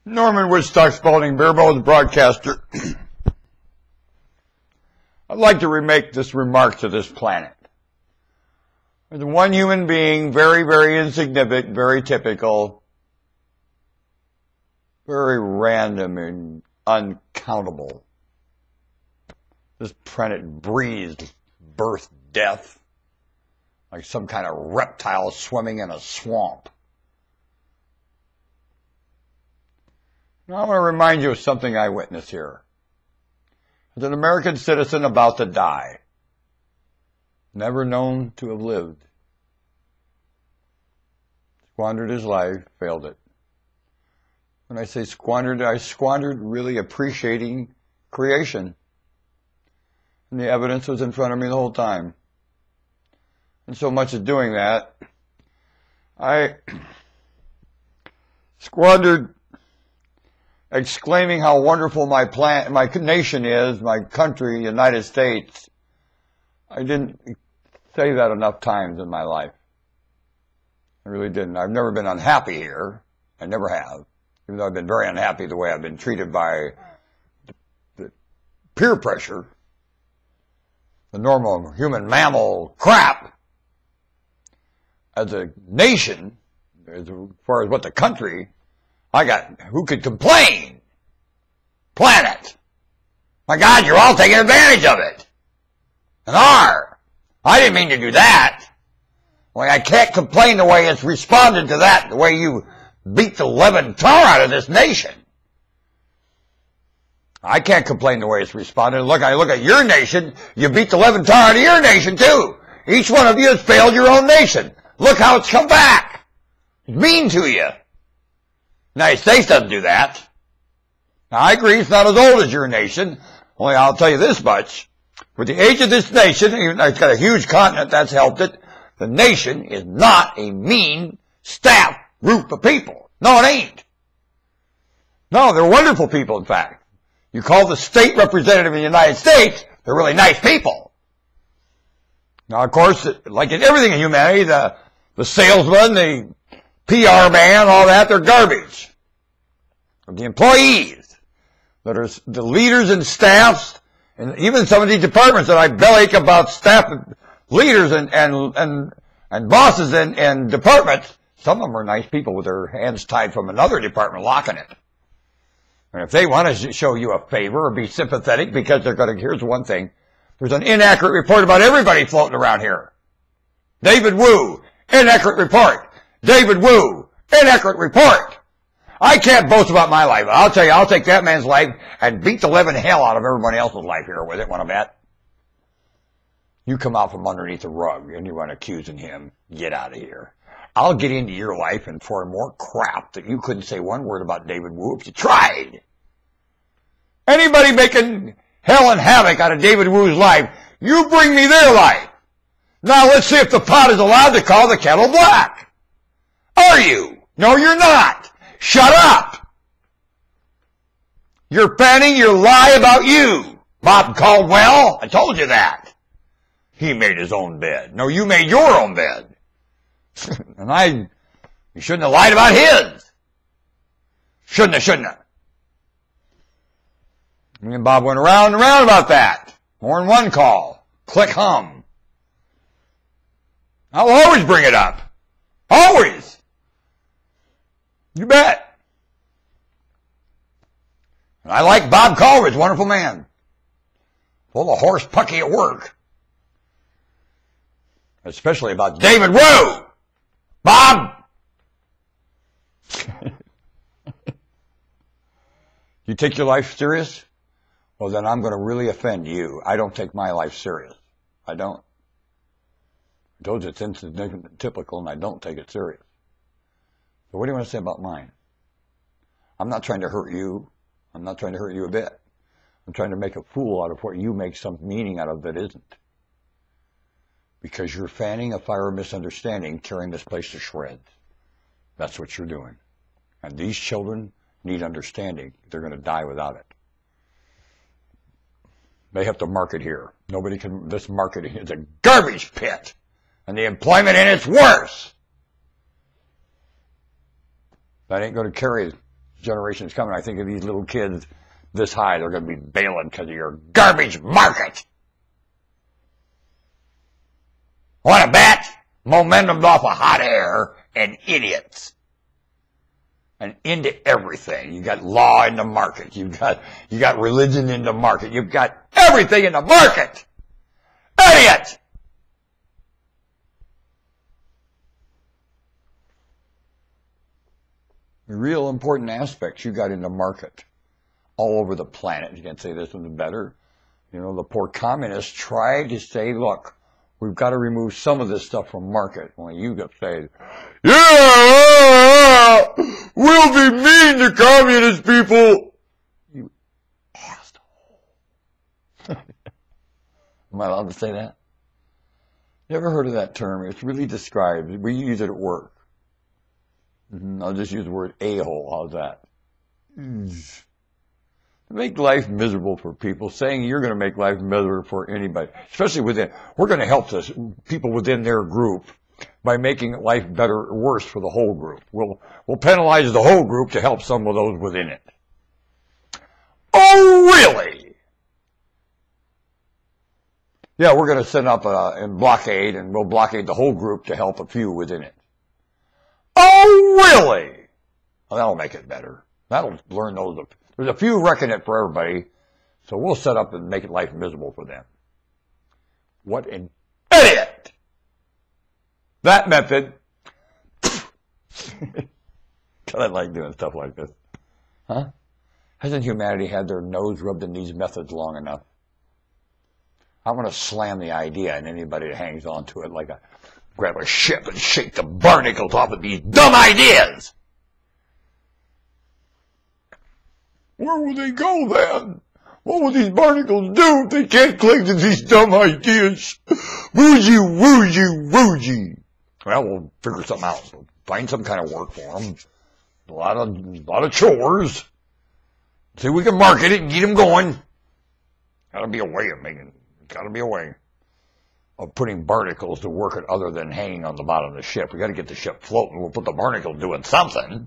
Norman Woodstock Spalding, Barebones broadcaster. I'd like to remake this remark to this planet. There's one human being, very, very insignificant, very typical, very random and uncountable. This planet breathes birth, death, like some kind of reptile swimming in a swamp. Now I want to remind you of something I witnessed here. As an American citizen about to die, never known to have lived, squandered his life, failed it. When I say squandered, I squandered really appreciating creation. And the evidence was in front of me the whole time. And so much as doing that, I squandered exclaiming how wonderful my nation is, my country, United States. I didn't say that enough times in my life. I really didn't. I've never been unhappy here. I never have. Even though I've been very unhappy the way I've been treated by the peer pressure, the normal human mammal crap. As a nation, as far as what the country, I got, who could complain? Planet. My God, you're all taking advantage of it. And are. I didn't mean to do that. Well, I can't complain the way it's responded to that, the way you beat the living tar out of this nation. I can't complain the way it's responded. Look, I look at your nation, you beat the living tar out of your nation too. Each one of you has failed your own nation. Look how it's come back. It's mean to you. United States doesn't do that. Now, I agree it's not as old as your nation. Only I'll tell you this much. With the age of this nation, even though it's got a huge continent that's helped it, the nation is not a mean, staff group of people. No, it ain't. No, they're wonderful people, in fact. You call the state representative of the United States, they're really nice people. Now, of course, like in everything in humanity, the salesman, the PR man, all that, they're garbage. The employees that are the leaders and staffs, and even some of these departments that I bellyache about staff leaders and bosses and departments, some of them are nice people with their hands tied from another department locking it. And if they want to show you a favor or be sympathetic because they're going to, here's one thing, there's an inaccurate report about everybody floating around here. David Wu, inaccurate report. David Wu, inaccurate report. I can't boast about my life. I'll tell you, I'll take that man's life and beat the living hell out of everybody else's life here with it, want to bet? You come out from underneath the rug and you want accusing him, get out of here. I'll get into your life and pour more crap that you couldn't say one word about David Wu if you tried. Anybody making hell and havoc out of David Wu's life, you bring me their life. Now let's see if the pot is allowed to call the kettle black. Are you? No, you're not. Shut up. You're fanning your lie about you. Bob Caldwell, I told you that. He made his own bed. No, you made your own bed. And you shouldn't have lied about his. Shouldn't have. Me and Bob went around and around about that. More than one call. Click hum. I'll always bring it up. Always. You bet. And I like Bob Culver's a wonderful man. Full of horse pucky at work. Especially about David Wu. Bob! You take your life serious? Well, then I'm going to really offend you. I don't take my life serious. I don't. I told you it's insignificant and typical, and I don't take it serious. So what do you want to say about mine? I'm not trying to hurt you. I'm not trying to hurt you a bit. I'm trying to make a fool out of what you make some meaning out of that isn't. Because you're fanning a fire of misunderstanding, tearing this place to shreds. That's what you're doing. And these children need understanding. They're going to die without it. They have to market here. Nobody can, this market is a garbage pit. And the employment in it's worse. That ain't going to carry generations coming, I think of these little kids this high, they're going to be bailing because of your garbage market. Want to bet? Momentum's off of hot air and idiots. And into everything. You got law in the market. You got religion in the market. You've got everything in the market. Idiot! Real important aspects you got in the market. All over the planet. You can't say this one's better. You know, the poor communists tried to say, look, we've got to remove some of this stuff from market. Well, you got to say, yeah, we'll be mean to communist people. You asshole. Am I allowed to say that? You ever heard of that term? It's really described. We use it at work. I'll just use the word a-hole. How's that? Make life miserable for people, saying you're going to make life miserable for anybody, especially within. We're going to help this people within their group by making life better or worse for the whole group. We'll penalize the whole group to help some of those within it. Oh, really? Yeah, we're going to set up a blockade, and we'll blockade the whole group to help a few within it. Oh, really? Well, that'll make it better. That'll learn those. There's a few wrecking it for everybody, so we'll set up and make it life miserable for them. What an idiot! That method. I like doing stuff like this. Huh? Hasn't humanity had their nose rubbed in these methods long enough? I'm going to slam the idea and anybody that hangs on to it like grab a ship and shake the barnacles off of these dumb ideas. Where will they go then? What will these barnacles do if they can't cling to these dumb ideas? Woozy, woozy, woozy. Well, we'll figure something out. We'll find some kind of work for them. A lot of chores. See if we can market it and get them going. Gotta be a way of making it. Gotta be a way of putting barnacles to work it other than hanging on the bottom of the ship. We gotta get the ship floating. We'll put the barnacles doing something.